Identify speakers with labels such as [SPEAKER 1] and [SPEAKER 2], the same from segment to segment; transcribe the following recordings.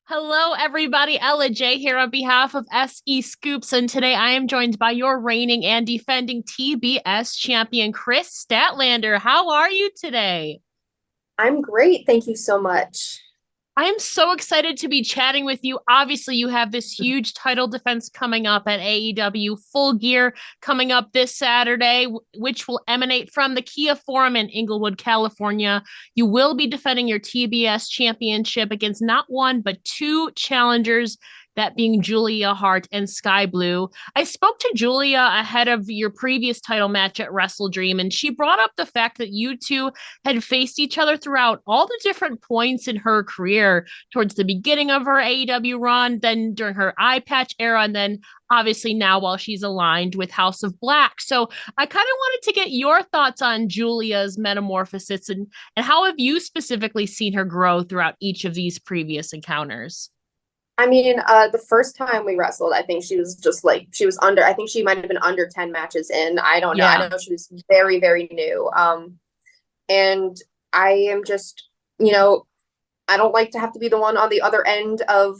[SPEAKER 1] Hello, everybody. Ella J here on behalf of SEScoops, and today I am joined by your reigning and defending TBS champion, Kris Statlander. How are you today?
[SPEAKER 2] I'm great. Thank you so much.
[SPEAKER 1] I am so excited to be chatting with you. Obviously, you have this huge title defense coming up at AEW Full Gear coming up this Saturday, which will emanate from the Kia Forum in Inglewood, California. You will be defending your TBS championship against not one, but two challengers, that being Julia Hart and Skye Blue. I spoke to Julia ahead of your previous title match at Wrestle Dream, and she brought up the fact that you two had faced each other throughout all the different points in her career, towards the beginning of her AEW run, then during her eye patch era, and then obviously now while she's aligned with House of Black. So I kind of wanted to get your thoughts on Julia's metamorphosis, and how have you specifically seen her grow throughout each of these previous encounters?
[SPEAKER 2] The first time we wrestled, I think she was just like she was under. I think she might have been under 10 matches in. I don't know. I
[SPEAKER 1] Yeah.
[SPEAKER 2] know she was very, very new. And I am just, you know, I don't like to have to be the one on the other end of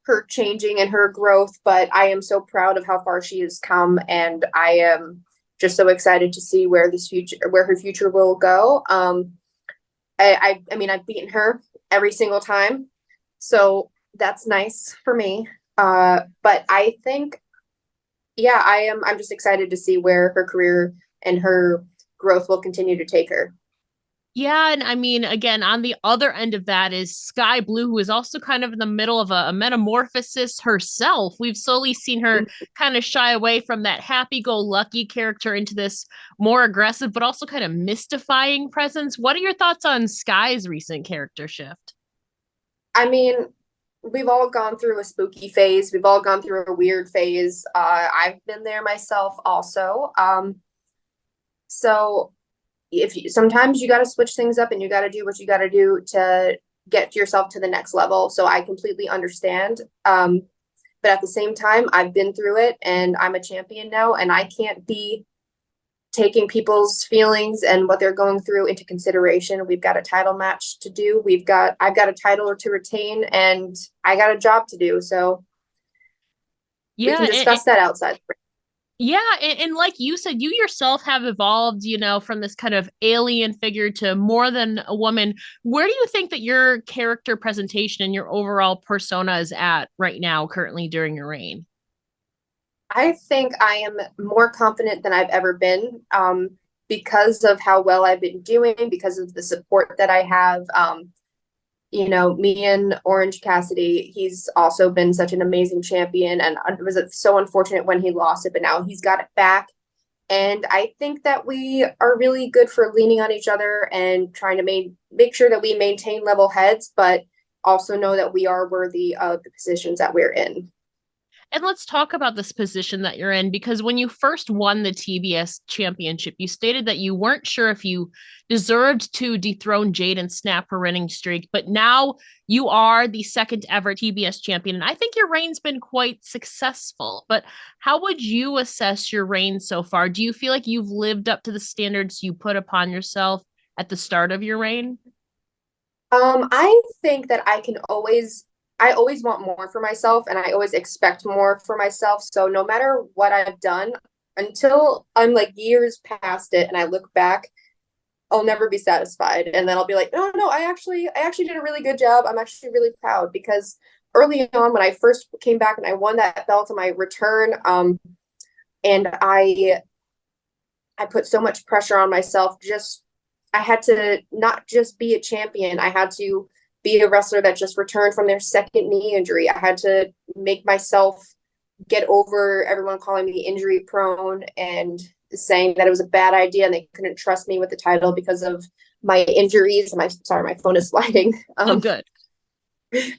[SPEAKER 2] her changing and her growth, but I am so proud of how far she has come, and I am just so excited to see where her future will go. I've beaten her every single time, so that's nice for me. But I think, yeah, I'm just excited to see where her career and her growth will continue to take her.
[SPEAKER 1] Yeah, and I mean, again, on the other end of that is Skye Blue, who is also kind of in the middle of a metamorphosis herself. We've slowly seen her kind of shy away from that happy-go-lucky character into this more aggressive, but also kind of mystifying presence. What are your thoughts on Skye's recent character shift?
[SPEAKER 2] I mean, we've all gone through a spooky phase. We've all gone through a weird phase. I've been there myself also. So if you, sometimes you got to switch things up and you got to do what you got to do to get yourself to the next level. So I completely understand. But at the same time, I've been through it and I'm a champion now, and I can't be taking people's feelings and what they're going through into consideration. We've got a title match to do. I've got a title to retain, and I got a job to do. So we
[SPEAKER 1] Yeah,
[SPEAKER 2] can discuss that outside.
[SPEAKER 1] yeah, and like you said, you yourself have evolved, from this kind of alien figure to more than a woman. Where do you think that your character presentation and your overall persona is at right now, currently during your reign?
[SPEAKER 2] I think I am more confident than I've ever been, because of how well I've been doing, because of the support that I have. Me and Orange Cassidy, he's also been such an amazing champion, and it was so unfortunate when he lost it, but now he's got it back. And I think that we are really good for leaning on each other and trying to make sure that we maintain level heads, but also know that we are worthy of the positions that we're in.
[SPEAKER 1] And let's talk about this position that you're in, because when you first won the TBS championship, you stated that you weren't sure if you deserved to dethrone Jade and snap her winning streak, but now you are the second ever TBS champion. And I think your reign's been quite successful. But how would you assess your reign so far? Do you feel like you've lived up to the standards you put upon yourself at the start of your reign?
[SPEAKER 2] I think that I always want more for myself, and I always expect more for myself. So no matter what I've done, until I'm like years past it and I look back, I'll never be satisfied. And then I'll be like, no, I actually did a really good job. I'm actually really proud because early on when I first came back and I won that belt on my return, and I put so much pressure on myself. Just I had to not just be a champion. I had to be a wrestler that just returned from their second knee injury. I had to make myself get over everyone calling me injury prone and saying that it was a bad idea and they couldn't trust me with the title because of my injuries. My phone is sliding.
[SPEAKER 1] Oh, good.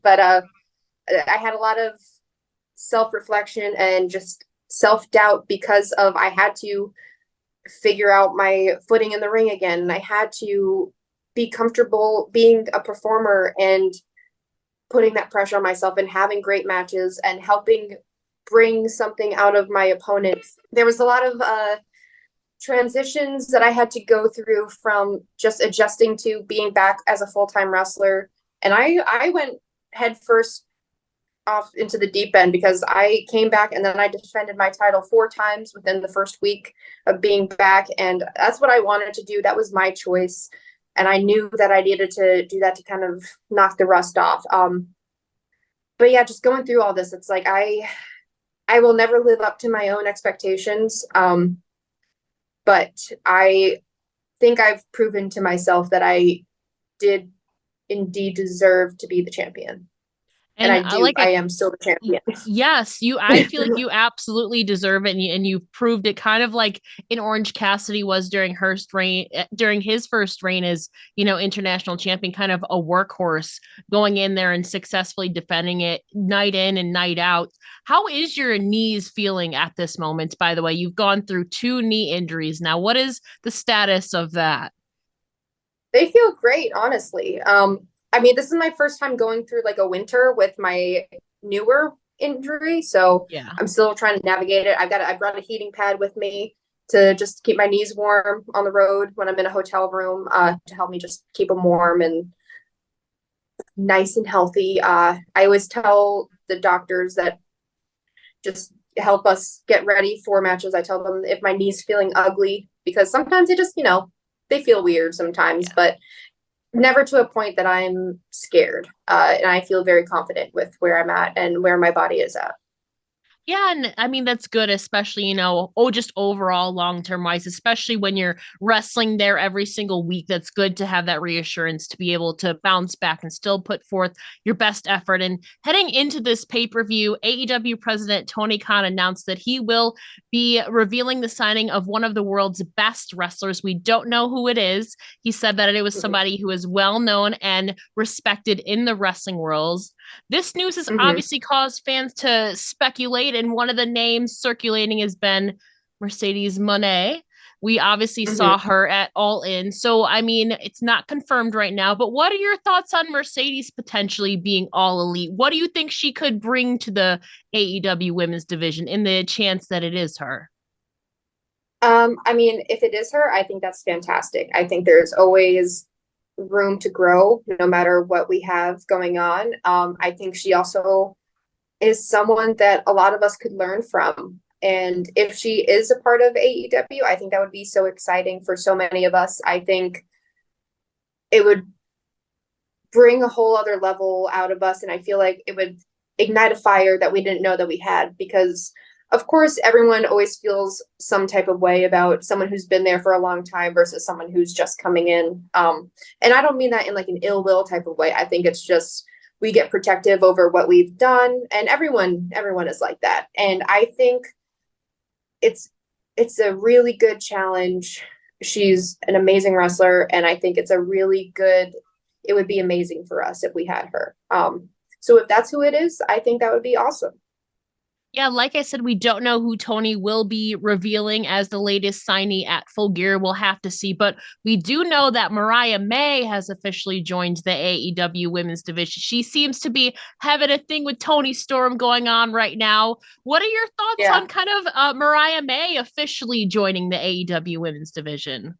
[SPEAKER 2] But I had a lot of self reflection and just self doubt because of I had to figure out my footing in the ring again. And I had to be comfortable being a performer and putting that pressure on myself and having great matches and helping bring something out of my opponents. There was a lot of transitions that I had to go through from just adjusting to being back as a full-time wrestler. And I went head first off into the deep end because I came back and then I defended my title 4 times within the first week of being back. And that's what I wanted to do. That was my choice. And I knew that I needed to do that to kind of knock the rust off. But yeah, just going through all this, it's like I will never live up to my own expectations. But I think I've proven to myself that I did indeed deserve to be the champion. And
[SPEAKER 1] And
[SPEAKER 2] I do.
[SPEAKER 1] like
[SPEAKER 2] I am still the champion.
[SPEAKER 1] yes, I feel like you absolutely deserve it, and you've proved it. Kind of like in Orange Cassidy was during his first reign as international champion, kind of a workhorse, going in there and successfully defending it night in and night out. How is your knees feeling at this moment? By the way, you've gone through 2 knee injuries now. What is the status of that?
[SPEAKER 2] They feel great, honestly. I mean, this is my first time going through like a winter with my newer injury, so
[SPEAKER 1] Yeah.
[SPEAKER 2] I'm still trying to navigate it. I brought a heating pad with me to just keep my knees warm on the road when I'm in a hotel room, to help me just keep them warm and nice and healthy. I always tell the doctors that just help us get ready for matches. I tell them if my knee's feeling ugly, because sometimes they just, they feel weird sometimes,
[SPEAKER 1] Yeah.
[SPEAKER 2] but never to a point that I'm scared. And I feel very confident with where I'm at and where my body is at.
[SPEAKER 1] Yeah, and I mean that's good, especially, just overall long-term wise, especially when you're wrestling there every single week. That's good to have that reassurance to be able to bounce back and still put forth your best effort. And heading into this pay-per-view, AEW President Tony Khan announced that he will be revealing the signing of one of the world's best wrestlers. We don't know who it is. He said that it was somebody who is well known and respected in the wrestling world. This news has
[SPEAKER 2] Mm-hmm.
[SPEAKER 1] obviously caused fans to speculate, and one of the names circulating has been Mercedes Mone. We obviously saw
[SPEAKER 2] Mm-hmm.
[SPEAKER 1] her at All In. So, I mean, it's not confirmed right now, but what are your thoughts on Mercedes potentially being All Elite? What do you think she could bring to the AEW women's division in the chance that it is her?
[SPEAKER 2] I mean, if it is her, I think that's fantastic. I think there's always room to grow no matter what we have going on. I think she also is someone that a lot of us could learn from. And if she is a part of AEW, I think that would be so exciting for so many of us. I think it would bring a whole other level out of us. And I feel like it would ignite a fire that we didn't know that we had, because of course everyone always feels some type of way about someone who's been there for a long time versus someone who's just coming in. And I don't mean that in like an ill will type of way. I think it's just we get protective over what we've done, and everyone is like that. And I think it's it's a really good challenge. She's an amazing wrestler, and I think it's a really good, it would be amazing for us if we had her. So if that's who it is, I think that would be awesome.
[SPEAKER 1] Yeah, like I said, we don't know who Tony will be revealing as the latest signee at Full Gear. We'll have to see. But we do know that Mariah May has officially joined the AEW women's division. She seems to be having a thing with Tony Storm going on right now. What are your thoughts
[SPEAKER 2] Yeah.
[SPEAKER 1] on kind of Mariah May officially joining the AEW women's division?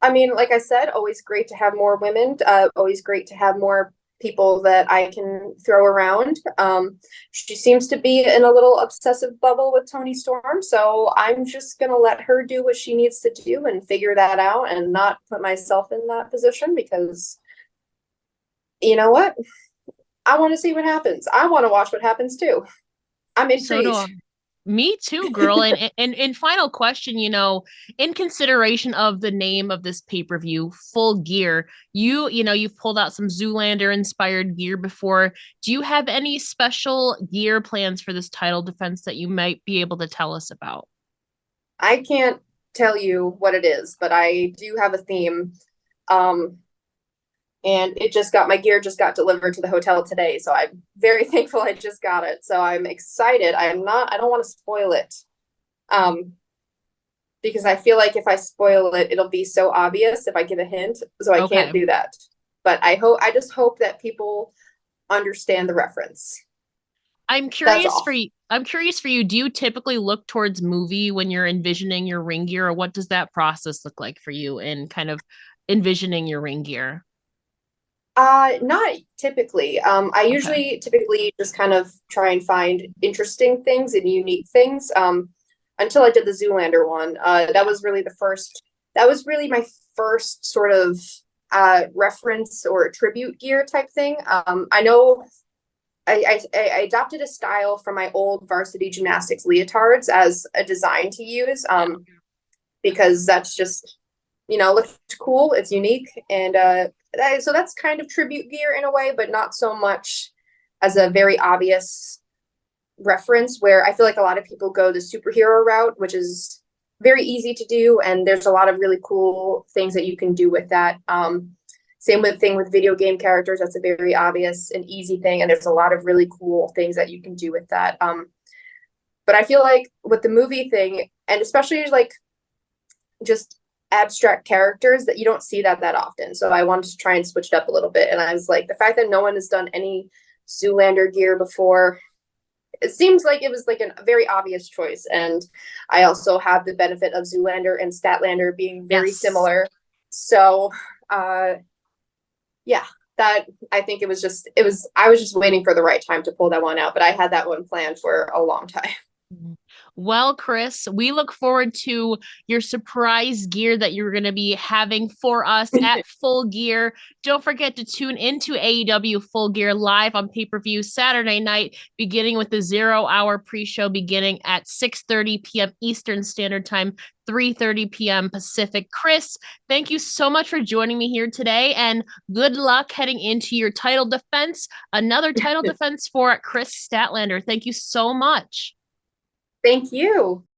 [SPEAKER 2] I mean, like I said, always great to have more women, always great to have more people that I can throw around. She seems to be in a little obsessive bubble with Tony Storm, so I'm just gonna let her do what she needs to do and figure that out and not put myself in that position, because you know what? I want to see what happens. I want to watch what happens too. I'm
[SPEAKER 1] So do
[SPEAKER 2] intrigued.
[SPEAKER 1] I. Me too, girl. And final question, in consideration of the name of this pay-per-view, Full Gear, you've pulled out some Zoolander inspired gear before. Do you have any special gear plans for this title defense that you might be able to tell us about?
[SPEAKER 2] I can't tell you what it is, but I do have a theme. Um, and my gear just got delivered to the hotel today, so I'm very thankful I just got it. So I'm excited. I don't want to spoil it. Um, because I feel like if I spoil it, it'll be so obvious if I give a hint. So I can't
[SPEAKER 1] Okay.
[SPEAKER 2] do that. But I just hope that people understand the reference.
[SPEAKER 1] I'm
[SPEAKER 2] That's
[SPEAKER 1] curious
[SPEAKER 2] all.
[SPEAKER 1] for you. I'm curious for you. Do you typically look towards movie when you're envisioning your ring gear, or what does that process look like for you in kind of envisioning your ring gear?
[SPEAKER 2] Not typically. I
[SPEAKER 1] Okay.
[SPEAKER 2] usually typically just kind of try and find interesting things and unique things. Until I did the Zoolander one. That was really that was really my first sort of reference or tribute gear type thing. I know I adopted a style from my old varsity gymnastics leotards as a design to use.
[SPEAKER 1] Yeah.
[SPEAKER 2] Because that's just, looks cool. It's unique. And so that's kind of tribute gear in a way, but not so much as a very obvious reference where I feel like a lot of people go the superhero route, which is very easy to do. And there's a lot of really cool things that you can do with that. Thing with video game characters. That's a very obvious and easy thing. And there's a lot of really cool things that you can do with that. But I feel like with the movie thing, and especially like just abstract characters, that you don't see that often. So I wanted to try and switch it up a little bit. And I was like, the fact that no one has done any Zoolander gear before, it seems like it was like a very obvious choice. And I also have the benefit of Zoolander and Statlander being very
[SPEAKER 1] Yes.
[SPEAKER 2] similar. So yeah, that I think I was just waiting for the right time to pull that one out, but I had that one planned for a long time.
[SPEAKER 1] Well, Kris, we look forward to your surprise gear that you're going to be having for us at Full Gear. Don't forget to tune into AEW Full Gear live on pay-per-view Saturday night, beginning with the 0 hour pre-show beginning at 6:30 p.m. Eastern Standard Time, 3:30 p.m. Pacific. Kris, thank you so much for joining me here today, and good luck heading into your title defense. Another title defense for Kris Statlander. Thank you so much.
[SPEAKER 2] Thank you.